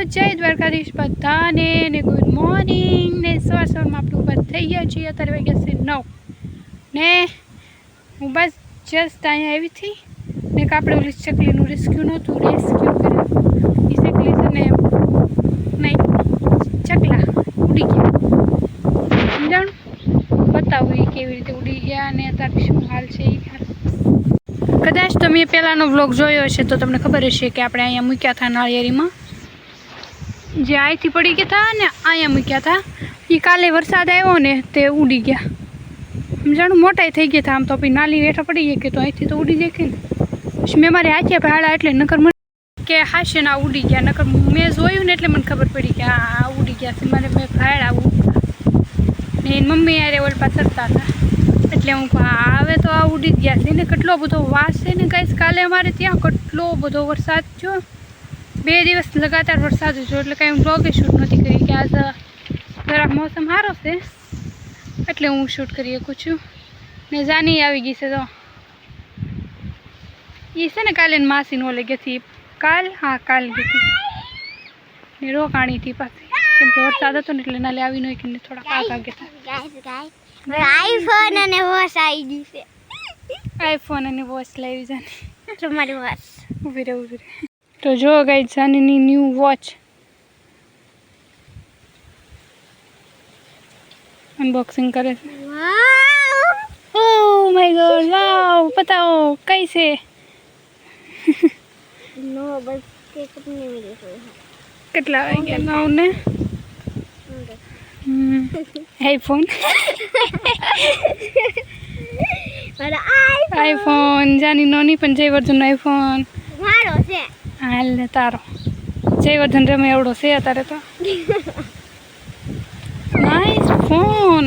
જય દ્વારકાધીશ બધાને ને ગુડ મોર્નિંગ ને સવારમાં આપણે ઊભા થઈ ગયા છીએ. અત્યારે વાગ્યા છે 9 ને હું બસ જસ્ટ અહીંયા આવી હતી ને આપણે ઓલી ચકલીનું રેસ્ક્યુ નહોતું રેસ્ક્યુ કર્યું. એ ચકલી છે ને નહીં ચકલા ઉડી ગયા સમજાણું બતાવું એ કેવી રીતે ઉડી ગયા અને અત્યારે શું હાલ છે એ હાલ. કદાચ તમે પહેલાંનો વ્લોગ જોયો હશે તો તમને ખબર હશે કે આપણે અહીંયા મૂક્યા હતા નાળિયેરીમાં જે અહીંથી પડી ગયા હતા ને અહીંયા મૂક્યા હતા. એ કાલે વરસાદ આવ્યો ને તે ઉડી ગયા સમજાણું મોટાઈ થઈ ગયા હતા. આમ તો પછી નાલી હેઠા પડી ગયા કે તો અહીંથી તો ઉડી જાય કે ને પછી મેં મારી હાથે ભાડા એટલે નકર મને કે હાશે ના ઉડી ગયા નકર મેં જોયું ને એટલે મને ખબર પડી કે આ ઉડી ગયા છે. મારે મેં ભાડા ઉડતા ને એની મમ્મી યારે ઓલપા ચડતા હતા એટલે હું હવે તો આ ઉડી જ ગયા છે ને કેટલો બધો વાસ છે ને ગાઈસ. કાલે અમારે ત્યાં કેટલો બધો વરસાદ થયો 2 દિવસ લગાતાર વરસાદ જો એટલે કાંઈ હું બ્લોગે શૂટ નથી કરી કે આજ જરાક મોસમ સારો છે એટલે હું શૂટ કરી શકું છું. ને જાની આવી ગઈ છે તો એ છે ને કાલે માસીને ઓલે ગઈ હતી કાલ ગઈ હતી ને રોકાણી હતી પાછી કેમ કે વરસાદ હતો ને એટલે નાલે આવી નહીં કે થોડા કાકા ગયા હતા. આઈફોન અને વોચ આવી ગઈ છે. આઈફોન અને વોચ લાવી જાની તમારી વોચ ઊભી રહે તો જો ગાઈસ જાનીની ન્યૂ વોચ અનબॉक्सिंग करे थे. ओह माय गॉड वाओ बताओ कैसे नो बस के कितने मिले थे કેટલા વાગ્યા નાવ ને આઈફોન આઈફોન જાની નોની પણ જયવર્ધન આઈફોન મારો છે હાલ ને તારો જયવર્ધન રમે એવડો છે અત્યારે તો નાઈસ ફોન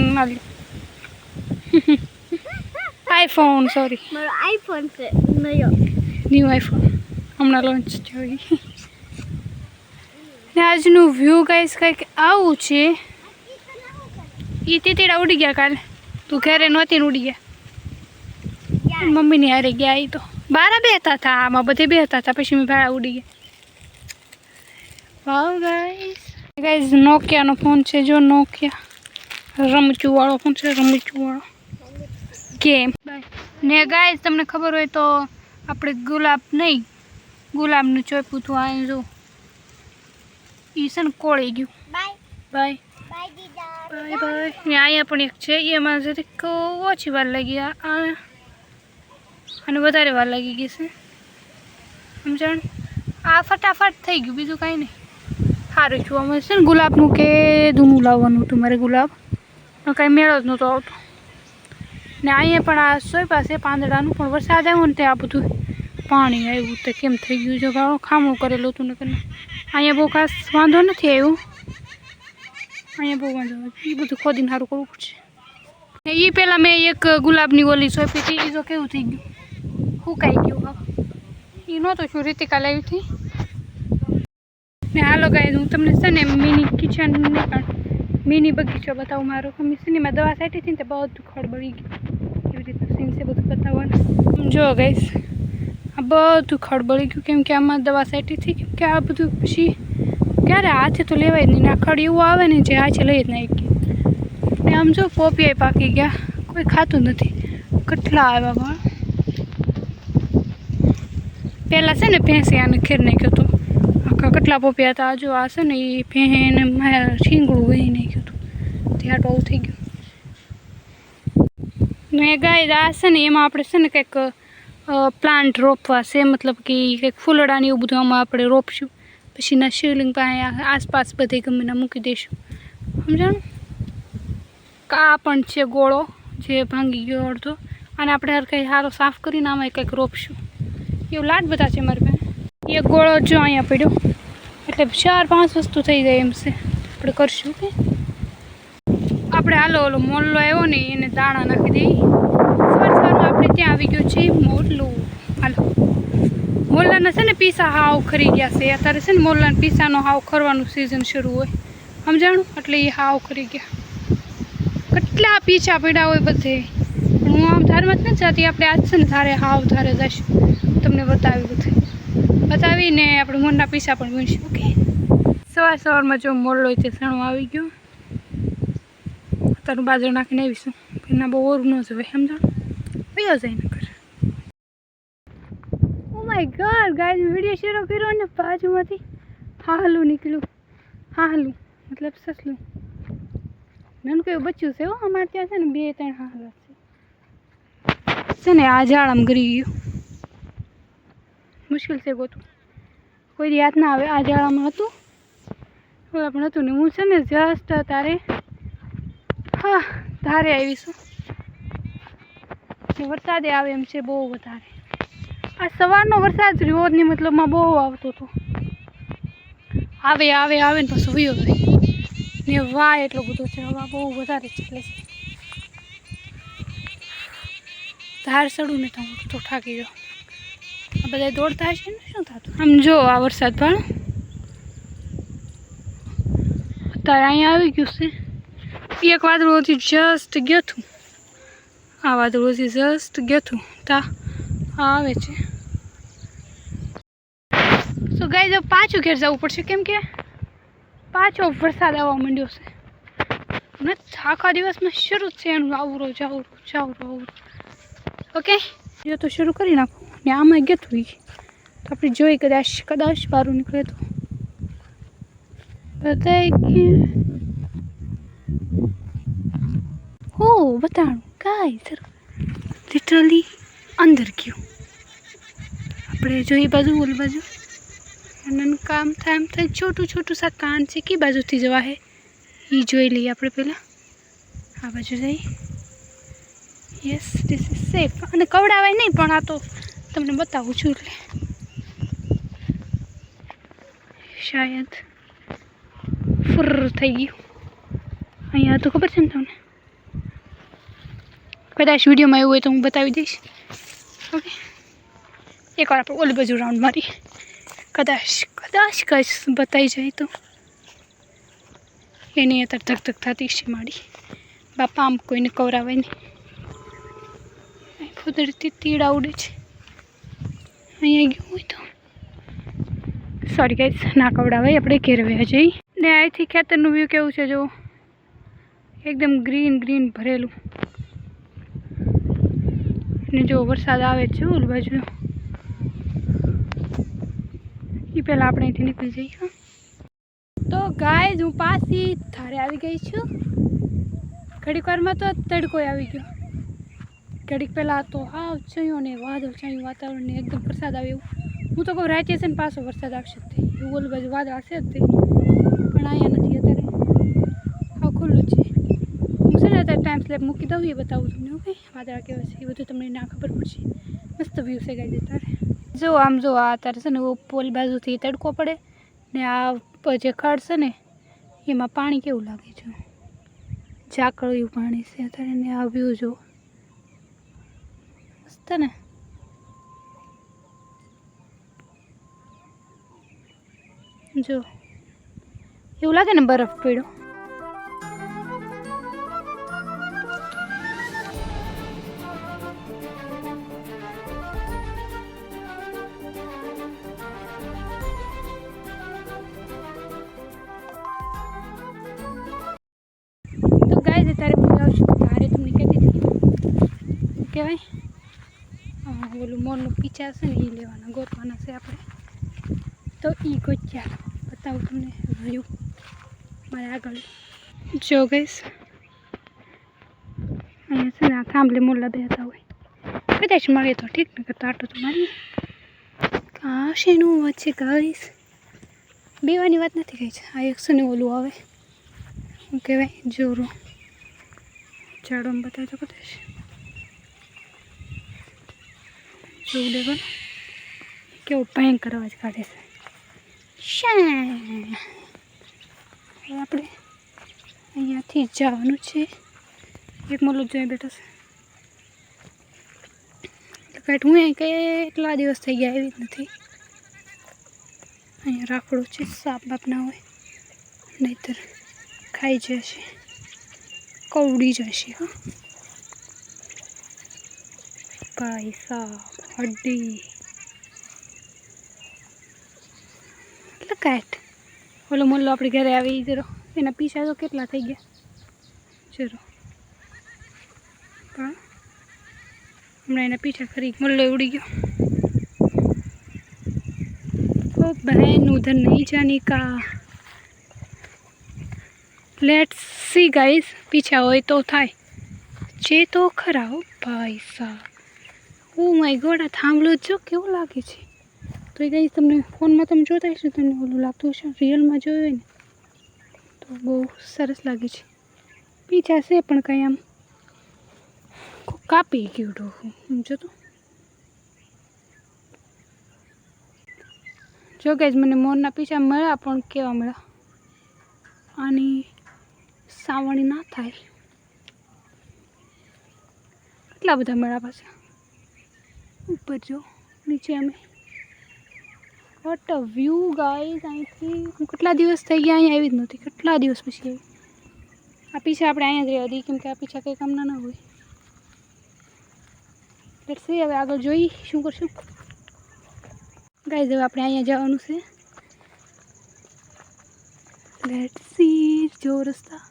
આઈફોન સોરી મારો આઈફોન છે નયો ન્યૂ આઈફોન હમણાં લોન્ચ જોઈ. ને આજનું વ્યૂ ગાઈસ કંઈક આવું છે. એ તીતીડા ઉડી ગયા કાલે તું ઘરે નહોતી ને ઉડી ગયા મમ્મીની હારે ગયા. એ તો બારા બેહતા હતા આમાં બધે બેહતા હતા પછી મેં ભાડા ઉડી ગયા. વાવ ગાઈસ નોકિયાનો ફોન છે જો નોકિયા રમચું વાળો ફોન છે રમચું વાળો ગેમ ને ગાઈસ તમને ખબર હોય તો આપણે ગુલાબનું ચોપ્યું હતું આ જો એ છે ને કોળી ગયું. બાય બાય બાય દીદા બાય બાય ને અહીંયા પણ એક છે એમાં જરીક ઓછી વાર લાગી અને વધારે વાર લાગી ગઈ છે સમજણ. આ ફટાફટ થઈ ગયું બીજું કાંઈ નહીં. સારું જોવા મળશે ને ગુલાબનું કે દૂનું લાવવાનું હતું મારે ગુલાબ કાંઈ મેળો જ નહોતો આવતો. ને અહીંયા પણ આ સોય પાસે પાંદડાનું પણ વરસાદ આવ્યો ને તે આ બધું પાણી આવ્યું તે કેમ થઈ ગયું છે ભાવ ખામણું કરેલું હતું ને કરીને અહીંયા બહુ ખાસ વાંધો નથી આવ્યો. અહીંયા બહુ વાંધો એ બધું ખોદીને સારું કરવું પડશે. ને એ પહેલાં મેં એક ગુલાબની ઓલી સોંપી હતી એ જો કેવું થઈ ગયું સુકાઈ ગયું હવે એ નહોતું શું રીતિકા લાવી હતી. ને હાલો ગાય હું તમને છે ને મિની કિચન નહીં પણ મિની બગીચો બતાવું મારો સિનેમાં દવા સાટી હતી ને તે બધું ખડ બળી ગયું એવી રીતનું સીન છે બધું બતાવવાનું. જો ગાઈસ આ બધું ખડ બળી ગયું કેમ કે આમાં દવા સાટી હતી કેમ કે આ બધું પછી ક્યારે હાથે તો લેવાય જ નહીં ને આ ખડ એવું આવે ને જે હાથે લઈ જ નાખી. ને આમ જો પોપિયા પાકી ગયા કોઈ ખાતું નથી કેટલા આવ્યા પણ પહેલાં છે ને ભેંસે આને ખેર નાખ્યું હતું આખા કેટલા પોપિયા હતા. જો આ છે ને એ ભેંને શીંગડું વહી નાખ્યું હતું ત્યાં આવું થઈ ગયું. ને ગાય આ છે ને એમાં આપણે છે ને કંઈક પ્લાન્ટ રોપવા છે મતલબ કે કંઈક ફૂલડાને એવું બધું આમાં આપણે રોપશું પછીના શિવલિંગ પાસે આસપાસ બધે ગમે મૂકી દઈશું સમજાણું. આ પણ છે ગોળો જે ભાંગી ગયો અડધો અને આપણે હર કંઈ સારો સાફ કરીને આમાં કંઈક રોપશું એવું લાટ બધા છે મારી પાસે. એક ગોળો જો અહીંયા પડ્યો એટલે 4-5 વસ્તુ થઈ જાય એમ છે આપણે કરશું કે આપણે હાલો ઓલો મોલ્લો આવ્યો ને એને દાણા નાખી દઈએ. સવારમાં આપણે ત્યાં આવી ગયો છે મોલ્લું. હાલો મોલ્લાના છે ને પીસા હાવ ખરી ગયા છે અત્યારે છે ને મોલ્લાના પીસાનો હાવ ખરવાનું સિઝન શરૂ હોય સમજાણું એટલે એ હાવ ખરી ગયા. કેટલા પીછા પડ્યા હોય બધે પણ હું આમ ધારમાં જ નથી જતી. આપણે આજ છે ને ધારે હાવ ધારે જઈશું તમને બતાવી બધું બતાવીને આપણે મોરના પીસા પણ વીણશું. ઓકે સવારમાં જો મોરલો છે સણો આવી ગયો. તારું બાજુ નાખીને આવીશું. એના બહુ ઓરું ન જવાય સમજો. વયો જાય નકર. Oh my God guys, video શરૂ કર્યો અને બાજુમાંથી હાલું નીકળ્યું. હાલું મતલબ સસલું. નાનું કયું બચ્ચું છે હો. અમારે ત્યાં છે ને 2-3 હાલા છે ને. આ ઝાડમાં ગરી ગયું. મુશ્કેલ છે ગોતું. કોઈ યાદ ના આવે. આ ઝાડામાં હતું, ઓલા પણ હતું ને. હું છે ને જસ્ટ તારે ધારે આવીશું. વરસાદે આવે એમ છે બહુ વધારે. આ સવારનો વરસાદ રોજની મતલબમાં બહુ આવતો હતો. આવે આવે આવે ને પછી વયો જાય ને. વાહ એટલો બધો છે. હવા બહુ વધારે ચાલે છે. ધાર ચડું ને તો હું તો થાકી જાઉં. આ બધા દોડતા હશે ને શું થતું. આમ જો આ વરસાદ પણ અત્યારે અહીંયા આવી ગયું છે. એક વાદળોથી જસ્ટ ગયું હતું. આ વાદળોથી જસ્ટ ગયું હતું. તા આવે છે. તો ગાઈસ હવે પાછું ઘેર જવું પડશે, કેમ કે પાછો વરસાદ આવવા માંડ્યો છે. ને આખા દિવસમાં શરૂ જ છે એનું આવરો જાવરો. ઓકે, જો તો શરૂ કરી નાખું ને. આમાં ગયું હતું તો આપણે જોઈ કદાચ બારું નીકળે તો બતાય કે હો બતાણું ગાઈસ લિટરલી અંદર ગયું. આપણે જોઈ બાજુ ઓલી બાજુ નાનું કામ થાય એમ થાય. છોટું સા કાન છે. કઈ બાજુથી જવા હે એ જોઈ લઈએ આપણે પહેલાં. આ બાજુ જઈ. Yes this is safe. અને કવડાવાય નહીં પણ આ તો તમને બતાવું છું એટલે શાયદ ફુર થઈ ગયું. અહીંયા તો ખબર છે ને તમને. કદાચ વિડીયોમાં એવું હોય તો હું બતાવી દઈશ. ઓકે, એકવાર આપણે ઓલી બાજુ રાઉન્ડ મારી. કદાચ બતાવી જાય તો. એની અત્યારે ધક થતી છે મારી. બાપા આમ કોઈને કવરાવાય નહીં. કુદરતી તીડ આવડે છે. અહીંયા ગયું હોય તો સોરી ગાઈસ, ના કવડાવાય. આપણે ઘેર વ્યા જઈ ને. અહીંથી ખેતરનું વ્યૂ કેવું છે જો. એકદમ ગ્રીન ભરેલું. ને જો વરસાદ આવે છે ઓલી બાજુ. એ પહેલાં આપણે અહીંથી નીકળી જઈએ. તો ગાઈસ હું પાછી ધારે આવી ગઈ છું. ઘડીક વારમાં તો તડકો આવી ગયો. ઘડીક પહેલાં તો હાવ છાંયો ને વાદળ છાંયું વાતાવરણ ને એકદમ વરસાદ આવે એવું. હું તો કહું રાતે છે ને પાછો વરસાદ આવશે જ તે. એવું ઓલી બાજુ વાદળ આવશે જ તે, પણ અહીંયા નથી. અત્યારે હાવ ખુલ્લું છે. હું છે ને અત્યારે ટાઈમ સ્લેપ મૂકી દઉં એ બતાવું તમને. ઓકે, વાદળા કેવા છે એ બધું તમને ના ખબર પડશે. મસ્ત વ્યૂ છે ગાઈસ અત્યારે. જો આમ જો આ અત્યારે છે ને પોલી બાજુથી તડકો પડે ને આ જે ખડ છે ને એમાં પાણી કેવું લાગે છે. ઝાકળિયું પાણી છે અત્યારે. ને આ વ્યૂ જો મસ્ત ને. જો એવું લાગે ને બરફ પડ્યો. તો ગાઈસ અત્યારે હું જાઉં છું ધારે. તમને કહેતી હતી કહેવાય ઓલું મોરનું પીછા છે ને એ લેવાના ગોતવાના છે આપણે. તો એ ગોત્યા બતાવું તમને વ્યૂ મારે આગળ. જો ગાઈસ અહીંયા છે ને આ થાંભલે મોરલા બેહતા હોય. કદાચ મળે તો ઠીક, ને કરતા આટો તો મારી. કાશીનું વાત છે ગાઈસ. બેવાની વાત નથી કહી છે. આ એક છે ને ઓલું આવે શું કહેવાય જોરો. ઝાડોમાં બતાવે તો કદાચ જોવું દેખો કેવો ભયંકર અવાજ કાઢે છે. હવે આપણે અહીંયાથી જવાનું છે. એક મોલો જોઈ બેઠો છે. કાંઈ હું અહીં કેટલા દિવસ થઈ ગયા એવી જ નથી. અહીંયા રાખડું છે. સાપ બાપ ના હોય નહીતર ખાઈ જશે, કવડી જશે. હા ભાઈ સાપ હડ્ડી. Look at ઓલો મોલ્લો આપણે ઘરે આવી જરો એના પીછા તો કેટલા થઈ ગયા જરો પણ હમણાં એના પીછા ખરી મોલ્લો ઉડી ગયો ઓ બહેન ઉધર નહીં જાની કા લેટ્સ સી ગાઈસ પીછા હોય તો થાય જે તો ખરા હો ભાઈ સાહેબ ઓ માય ગોડ આ થાંભલો જો કેવું લાગે છે તો એ ગાઈસ તમને ફોનમાં તમે જોતા હશો તમને ઓલું લાગતું હશે રિયલમાં જોયું હોય ને તો બહુ સરસ લાગે છે પીછા છે પણ કંઈ આમ કાપી ગયું ડોહું સમજો તો જો ગાઈસ મને મોરના પીછા મળ્યા પણ કેવા મળ્યા આની સાવણી ના થાય કેટલા બધા મળ્યા પાછા ઉપર જો નીચે અમે વોટ અ વ્યૂ ગાઈસ અહીંથી હું કેટલા દિવસ થઈ ગયા અહીંયા આવી જ નહોતી કેટલા દિવસ પછી આવી આ પીછા આપણે અહીંયા જ રહેવા દઈએ કેમ કે આ પીછા કંઈ કામના ના હોય લેટ્સ સી હવે આગળ જોઈ શું કરશું ગાઈસ હવે આપણે અહીંયા જવાનું છે લેટ્સ સી જો રસ્તા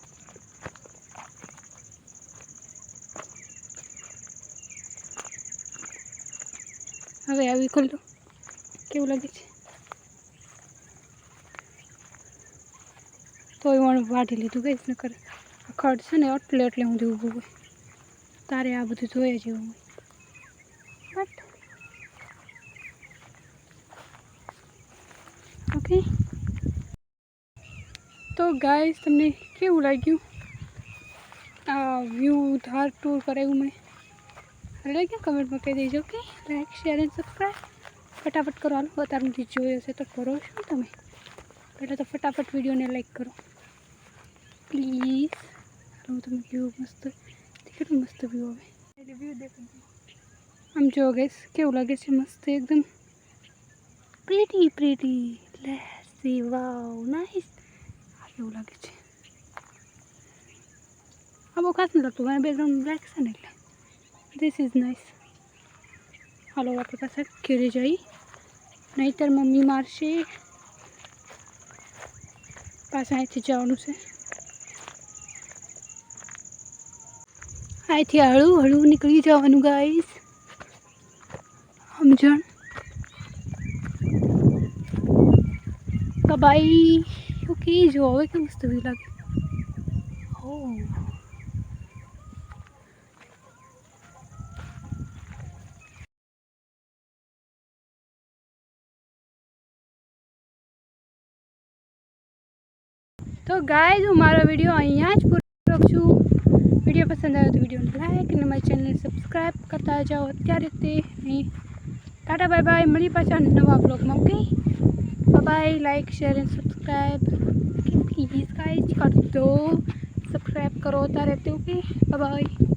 હવે આવી ખોલ દો કેવું લાગે છે તોય વણ વાઢી લીધું ગઈ ન કરે ખડ છે ને એટલે હું ઊભું હોય તારે આ બધું જોયા જેવું હોય બટ ઓકે તો ગાઈસ તમને કેવું લાગ્યું આ વ્યૂ ધાર ટૂર કરાવ્યું મેં લાગ્યું કમેન્ટમાં કહી દેજો કે લાઈક શેર એન્ડ સબસ્ક્રાઈબ ફટાફટ કરો હાલો અત્યાર સુધી જોયો હશે તો કરો છો તમે પહેલાં તો ફટાફટ વિડીયોને લાઈક કરો પ્લીઝ હાલો તમે વ્યૂ મસ્ત કેટલું મસ્ત વ્યૂ આવે એટલે વ્યૂ દેખો આમ જો ગઈશ કેવું લાગે છે મસ્ત એકદમ pretty let's see wow nice કેવું લાગે છે આ બહુ ખાસ નથી લાગતું મારા બેકગ્રાઉન્ડ બ્લેક છે ને એટલે ધીસ ઇઝ નાઇસ હાલો આપણે પાછા ઘેરે જઈ નહીંતર મમ્મી મારશે પાછા અહીંથી જવાનું છે અહીંથી હળવું હળવું નીકળી જવાનું ગાઈસ સમજણ તો બાઈ ઓકે જો હવે કેવું મસ્ત વ્યૂ લાગે હો તો ગાઈઝ હું મારો વિડીયો અહીંયા જ પૂરો કરું છું વિડીયો પસંદ આવ્યો તો વિડીયોને લાઈક અને મારી ચેનલને સબસ્ક્રાઈબ કરતા જાઓ અત્યારે તે નહીં ટાટા બાય બાય મળી પાછા નવા બ્લોગમાં okay bye like share and subscribe please guys કરી દો સબસ્ક્રાઈબ કરો અત્યારે તે ઓકે બાય